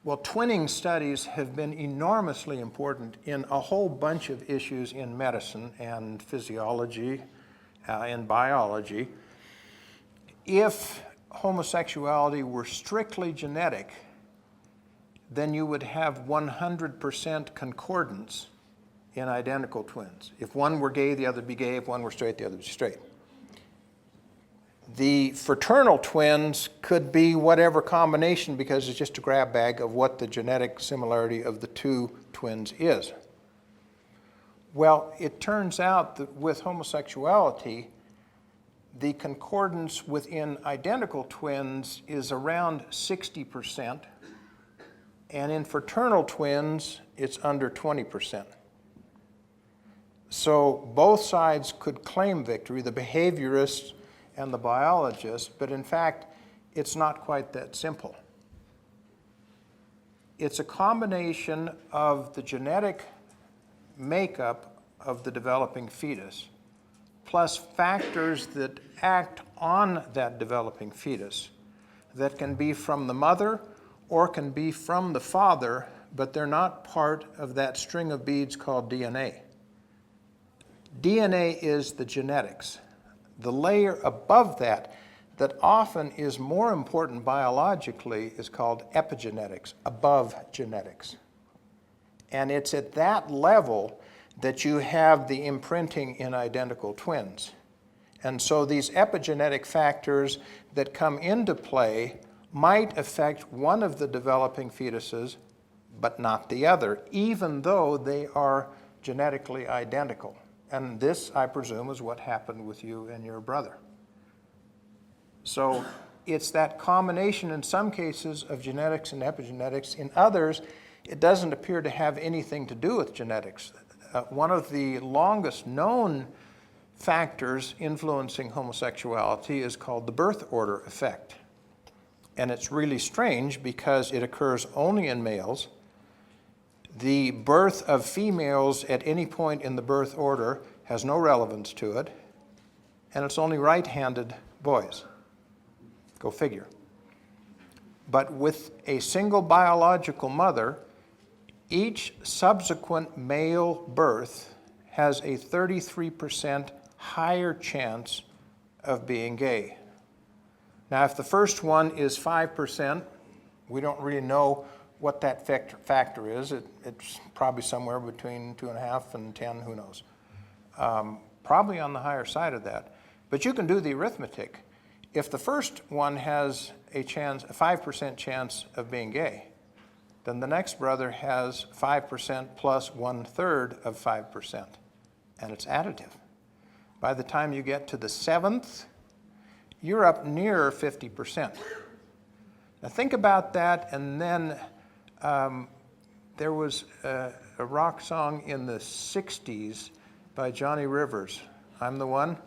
Well, twinning studies have been enormously important in a whole bunch of issues in medicine and physiology and biology. If homosexuality were strictly genetic, then you would have 100% concordance in identical twins. If one were gay, the other would be gay. If one were straight, the other would be straight. The fraternal twins could be whatever combination because it's just a grab bag of what the genetic similarity of the two twins is. Well, it turns out that with homosexuality, the concordance within identical twins is around 60%, and in fraternal twins, it's under 20%. So both sides could claim victory, the behaviorists and the biologists, but in fact, it's not quite that simple. It's a combination of the genetic makeup of the developing fetus, plus factors that act on that developing fetus that can be from the mother or can be from the father, but they're not part of that string of beads called DNA. DNA is the genetics. The layer above that, that often is more important biologically, is called epigenetics, above genetics. And it's at that level that you have the imprinting in identical twins. And so these epigenetic factors that come into play might affect one of the developing fetuses, but not the other, even though they are genetically identical. And this, I presume, is what happened with you and your brother. So it's that combination in some cases of genetics and epigenetics. In others, it doesn't appear to have anything to do with genetics. One of the longest known factors influencing homosexuality is called the birth order effect. And it's really strange because it occurs only in males. The birth of females at any point in the birth order has no relevance to it, and it's only right-handed boys. Go figure. But with a single biological mother, each subsequent male birth has a 33% higher chance of being gay. Now, if the first one is 5%, we don't really know what that factor is. It's probably somewhere between 2.5 and 10, who knows. Probably on the higher side of that. But you can do the arithmetic. If the first one has a 5% chance of being gay, then the next brother has 5% plus 1/3 of 5%, and it's additive. By the time you get to the 7th, you're up near 50%. Now think about that, and then there was a rock song in the 60s by Johnny Rivers. I'm the one.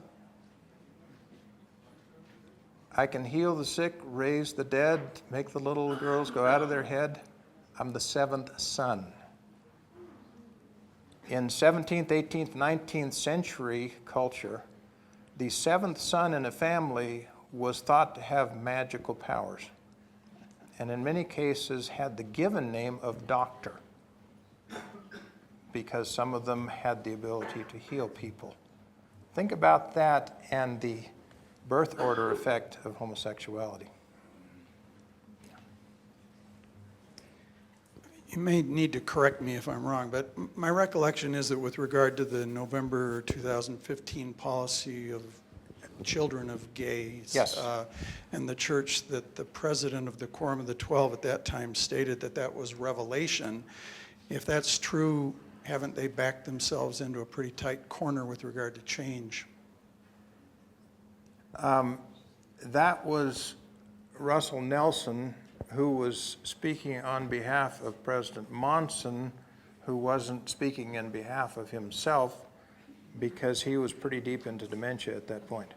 I can heal the sick, raise the dead, make the little girls go out of their head. I'm the 7th son. In 17th, 18th, 19th century culture, the 7th son in a family was thought to have magical powers, and in many cases had the given name of doctor, because some of them had the ability to heal people. Think about that and the birth order effect of homosexuality. You may need to correct me if I'm wrong, but my recollection is that with regard to the November 2015 policy of children of gays, yes. And the church, that the president of the Quorum of the 12 at that time stated that that was revelation. If that's true, haven't they backed themselves into a pretty tight corner with regard to change? That was Russell Nelson, who was speaking on behalf of President Monson, who wasn't speaking in behalf of himself because he was pretty deep into dementia at that point.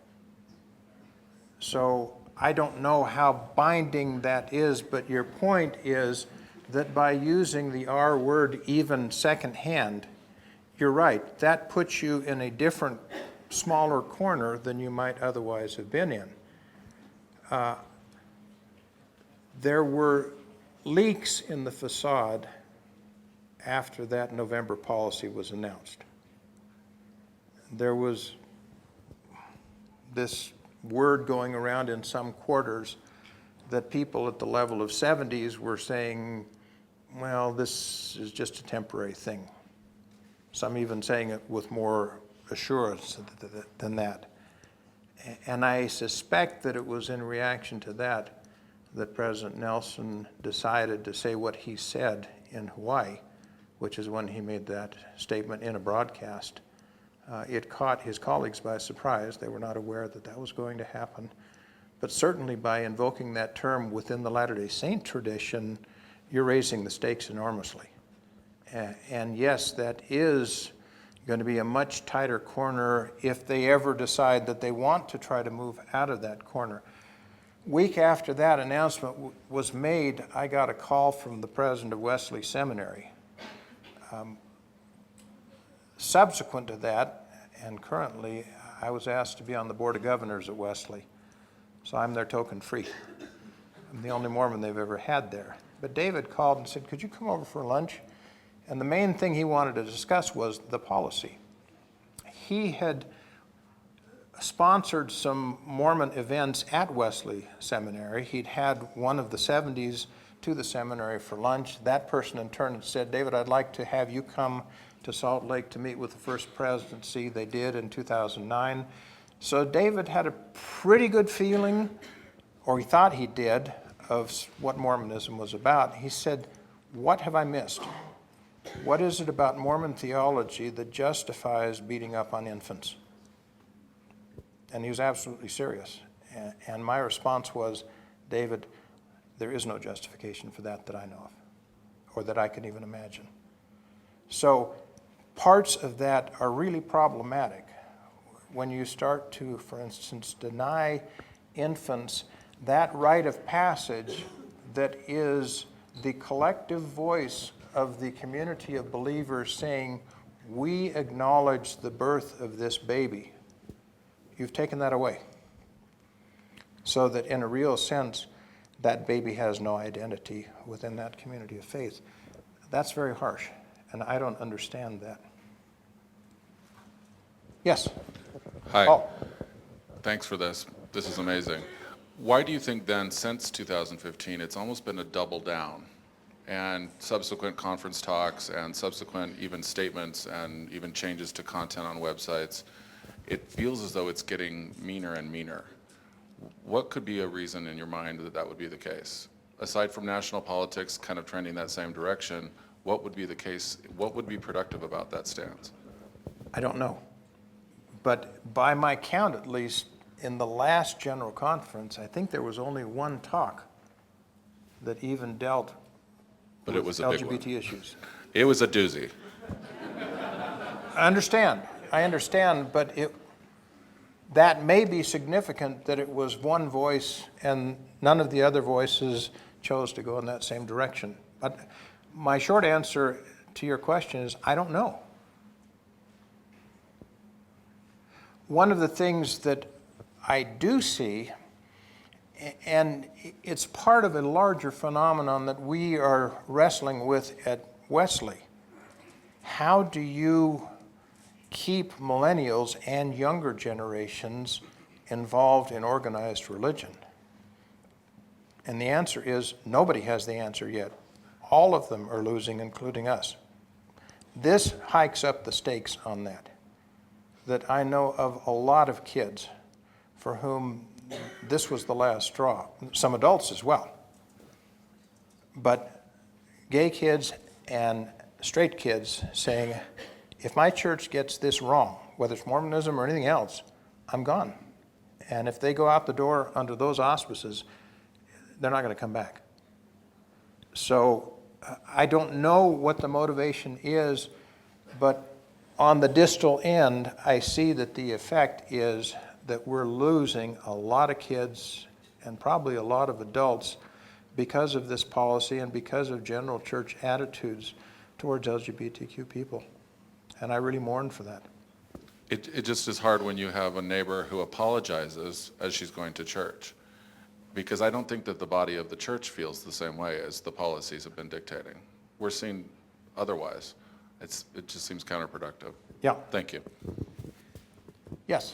So I don't know how binding that is, but your point is that by using the R word even secondhand, you're right, that puts you in a different, smaller corner than you might otherwise have been in. There were leaks in the facade after that November policy was announced. There was this word going around in some quarters that people at the level of 70s were saying, well, this is just a temporary thing. Some even saying it with more assurance than that. And I suspect that it was in reaction to that that President Nelson decided to say what he said in Hawaii, which is when he made that statement in a broadcast. It caught his colleagues by surprise. They were not aware that that was going to happen. But certainly by invoking that term within the Latter-day Saint tradition, you're raising the stakes enormously. And yes, that is going to be a much tighter corner if they ever decide that they want to try to move out of that corner. Week after that announcement was made, I got a call from the president of Wesley Seminary. Subsequent to that, and currently, I was asked to be on the Board of Governors at Wesley. So I'm their token free. I'm the only Mormon they've ever had there. But David called and said, could you come over for lunch? And the main thing he wanted to discuss was the policy. He had sponsored some Mormon events at Wesley Seminary. He'd had one of the 70s to the seminary for lunch. That person in turn said, David, I'd like to have you come to Salt Lake to meet with the First Presidency. They did in 2009. So David had a pretty good feeling, or he thought he did, of what Mormonism was about. He said, what have I missed? What is it about Mormon theology that justifies beating up on infants? And he was absolutely serious. And my response was, David, there is no justification for that I know of, or that I can even imagine. So parts of that are really problematic. When you start to, for instance, deny infants that rite of passage that is the collective voice of the community of believers saying, we acknowledge the birth of this baby. You've taken that away. So that in a real sense, that baby has no identity within that community of faith. That's very harsh, and I don't understand that. Yes? Hi. Oh. Thanks for this. This is amazing. Why do you think then, since 2015, it's almost been a double down? And subsequent conference talks and subsequent even statements and even changes to content on websites, it feels as though it's getting meaner and meaner. What could be a reason in your mind that that would be the case? Aside from national politics kind of trending that same direction, what would be the case, what would be productive about that stance? I don't know. But by my count, at least, in the last general conference, I think there was only one talk that even dealt But with it was a big LGBT one. issues. It was a doozy. I understand, but that may be significant that it was one voice and none of the other voices chose to go in that same direction. But my short answer to your question is, I don't know. One of the things that I do see, and it's part of a larger phenomenon that we are wrestling with at Wesley. How do you keep millennials and younger generations involved in organized religion? And the answer is, nobody has the answer yet. All of them are losing, including us. This hikes up the stakes on that I know of a lot of kids for whom this was the last straw, some adults as well. But gay kids and straight kids saying, if my church gets this wrong, whether it's Mormonism or anything else, I'm gone. And if they go out the door under those auspices, they're not going to come back. So I don't know what the motivation is, but on the distal end, I see that the effect is that we're losing a lot of kids and probably a lot of adults because of this policy and because of general church attitudes towards LGBTQ people. And I really mourn for that. It just is hard when you have a neighbor who apologizes as she's going to church, because I don't think that the body of the church feels the same way as the policies have been dictating. We're seeing otherwise. It just seems counterproductive. Yeah. Thank you. Yes.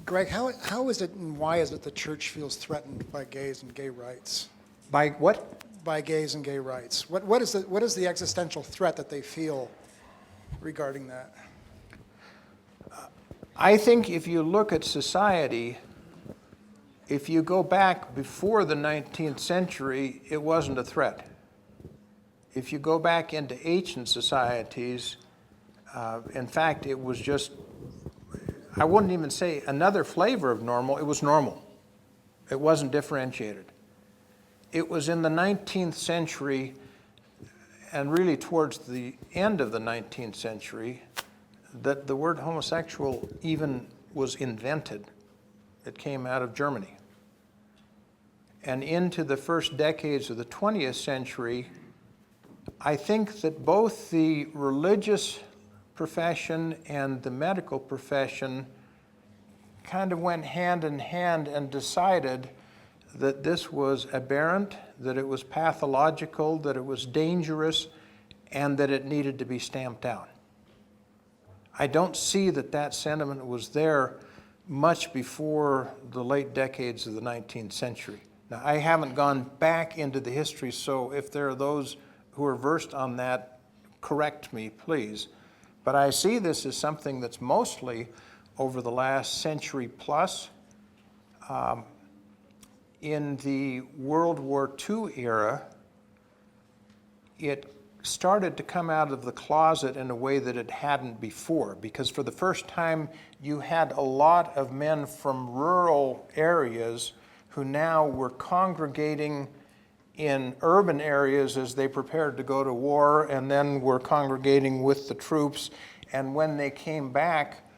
Greg, how is it and why is it the church feels threatened by gays and gay rights? By what? By gays and gay rights. What is the existential threat that they feel regarding that? I think if you look at society, if you go back before the 19th century, it wasn't a threat. If you go back into ancient societies, in fact, it was just, I wouldn't even say another flavor of normal, it was normal. It wasn't differentiated. It was in the 19th century, and really towards the end of the 19th century, that the word homosexual even was invented. It came out of Germany. And into the first decades of the 20th century, I think that both the religious profession and the medical profession kind of went hand in hand and decided that this was aberrant, that it was pathological, that it was dangerous, and that it needed to be stamped out. I don't see that that sentiment was there much before the late decades of the 19th century. Now, I haven't gone back into the history, so if there are those who are versed on that, correct me, please. But I see this as something that's mostly over the last century plus. In the World War II era, it started to come out of the closet in a way that it hadn't before, because for the first time you had a lot of men from rural areas who now were congregating in urban areas as they prepared to go to war, and then were congregating with the troops. And when they came back,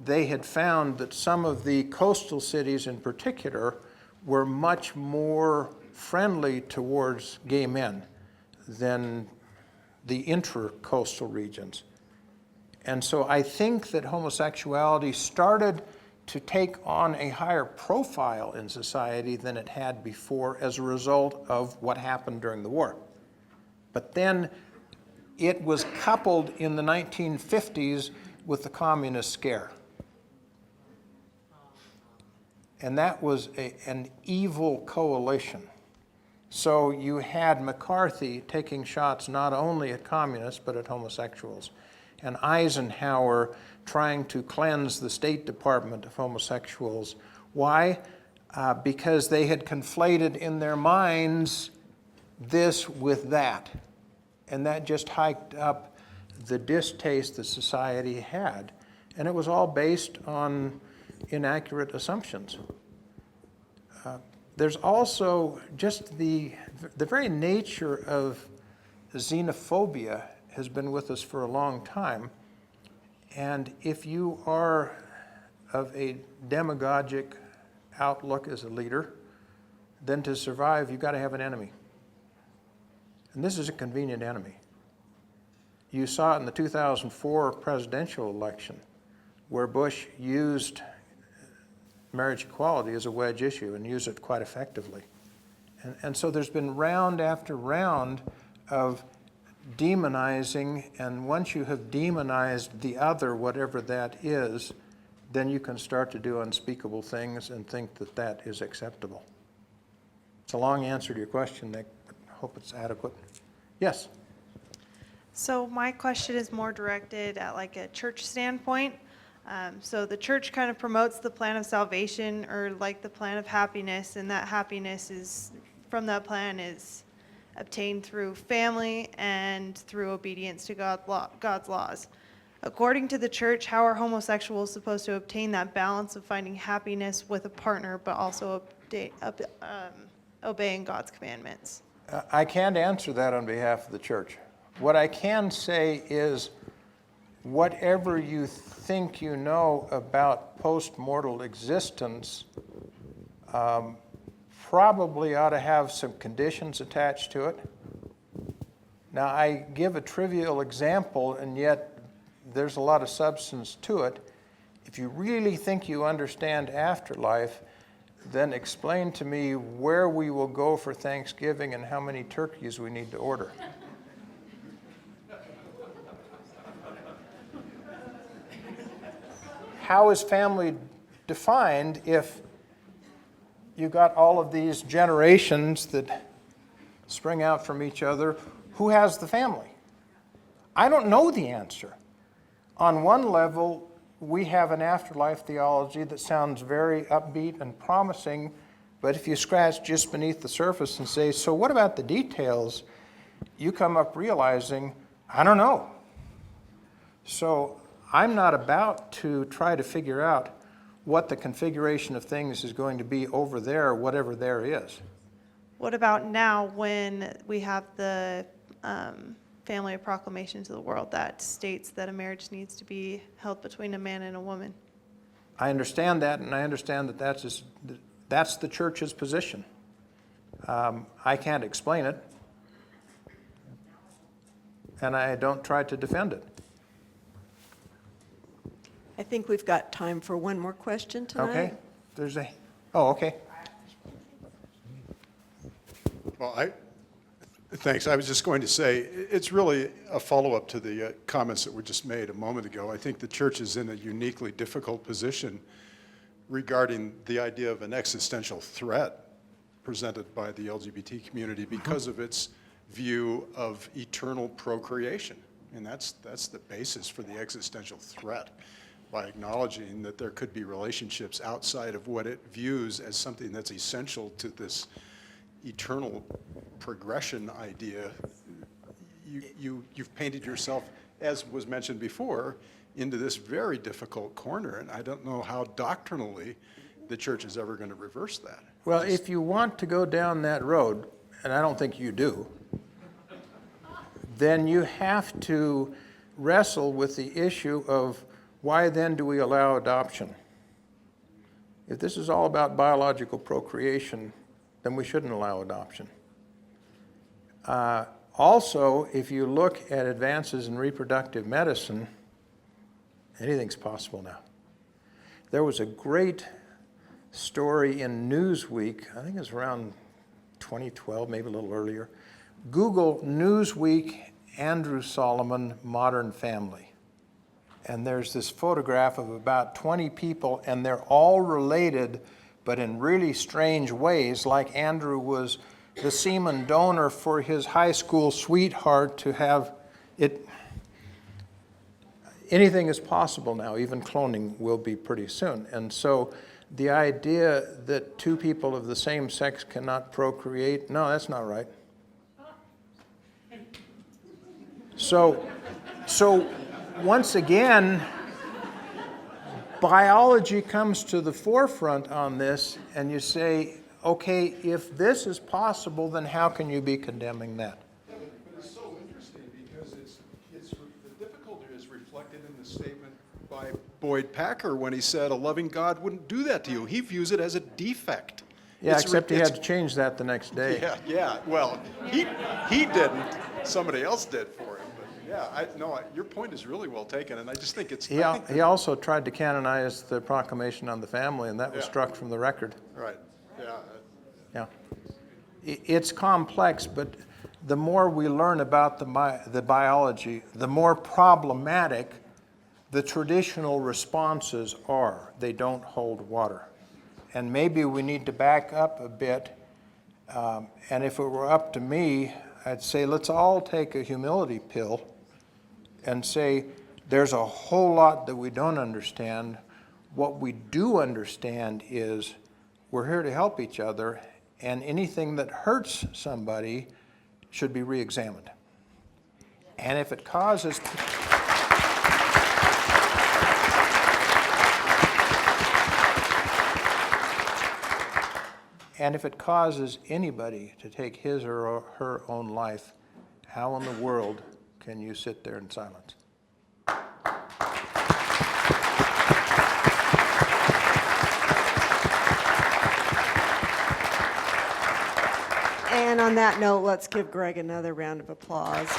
they had found that some of the coastal cities in particular were much more friendly towards gay men than the intracoastal regions. And so I think that homosexuality started to take on a higher profile in society than it had before as a result of what happened during the war. But then it was coupled in the 1950s with the communist scare. And that was an evil coalition. So you had McCarthy taking shots not only at communists, but at homosexuals. And Eisenhower trying to cleanse the State Department of homosexuals. Why? Because they had conflated in their minds this with that. And that just hiked up the distaste that society had. And it was all based on inaccurate assumptions. There's also just the very nature of xenophobia has been with us for a long time. And if you are of a demagogic outlook as a leader, then to survive, you've got to have an enemy. And this is a convenient enemy. You saw it in the 2004 presidential election, where Bush used marriage equality as a wedge issue and used it quite effectively. And so there's been round after round of demonizing, and once you have demonized the other, whatever that is, then you can start to do unspeakable things and think that that is acceptable. It's a long answer to your question, Nick, but I hope it's adequate. Yes? So my question is more directed at like a church standpoint. So the church kind of promotes the plan of salvation, or like the plan of happiness, and that happiness is, from that plan, is obtained through family and through obedience to God's laws. According to the church, how are homosexuals supposed to obtain that balance of finding happiness with a partner, but also obeying God's commandments? I can't answer that on behalf of the church. What I can say is whatever you think you know about post-mortal existence probably ought to have some conditions attached to it. Now, I give a trivial example, and yet there's a lot of substance to it. If you really think you understand afterlife, then explain to me where we will go for Thanksgiving and how many turkeys we need to order. How is family defined if you got all of these generations that spring out from each other? Who has the family? I don't know the answer. On one level, we have an afterlife theology that sounds very upbeat and promising, but if you scratch just beneath the surface and say, so what about the details, you come up realizing, I don't know. So I'm not about to try to figure out what the configuration of things is going to be over there, whatever there is. What about now when we have the family of proclamation to the world that states that a marriage needs to be held between a man and a woman? I understand that, and I understand that that's the church's position. I can't explain it, and I don't try to defend it. I think we've got time for one more question tonight. Okay. Okay. Well, thanks. I was just going to say, it's really a follow-up to the comments that were just made a moment ago. I think the church is in a uniquely difficult position regarding the idea of an existential threat presented by the LGBT community because of its view of eternal procreation. And that's the basis for the existential threat, by acknowledging that there could be relationships outside of what it views as something that's essential to this eternal progression idea. You've painted yourself, as was mentioned before, into this very difficult corner, and I don't know how doctrinally the church is ever going to reverse that. Well, if you want to go down that road, and I don't think you do, then you have to wrestle with the issue of why then do we allow adoption? If this is all about biological procreation, then we shouldn't allow adoption. Also, if you look at advances in reproductive medicine, anything's possible now. There was a great story in Newsweek, I think it was around 2012, maybe a little earlier. Google Newsweek, Andrew Solomon, Modern Family. And there's this photograph of about 20 people, and they're all related, but in really strange ways, like Andrew was the semen donor for his high school sweetheart to have it. Anything is possible now, even cloning will be pretty soon. And so the idea that two people of the same sex cannot procreate, no, that's not right. So once again, biology comes to the forefront on this, and you say, okay, if this is possible, then how can you be condemning that? But it's so interesting because the difficulty is reflected in the statement by Boyd Packer when he said a loving God wouldn't do that to you. He views it as a defect. Yeah, except he had to change that the next day. Yeah. Well, he didn't. Somebody else did for him. But yeah, your point is really well taken, and I just think it's. He also tried to canonize the Proclamation on the Family, and that was struck from the record. Right. Yeah. It's complex, but the more we learn about the biology, the more problematic the traditional responses are. They don't hold water. And maybe we need to back up a bit. And if it were up to me, I'd say let's all take a humility pill and say there's a whole lot that we don't understand. What we do understand is we're here to help each other, and anything that hurts somebody should be re-examined. And if it causes anybody to take his or her own life, how in the world can you sit there in silence? on that note, let's give Greg another round of applause.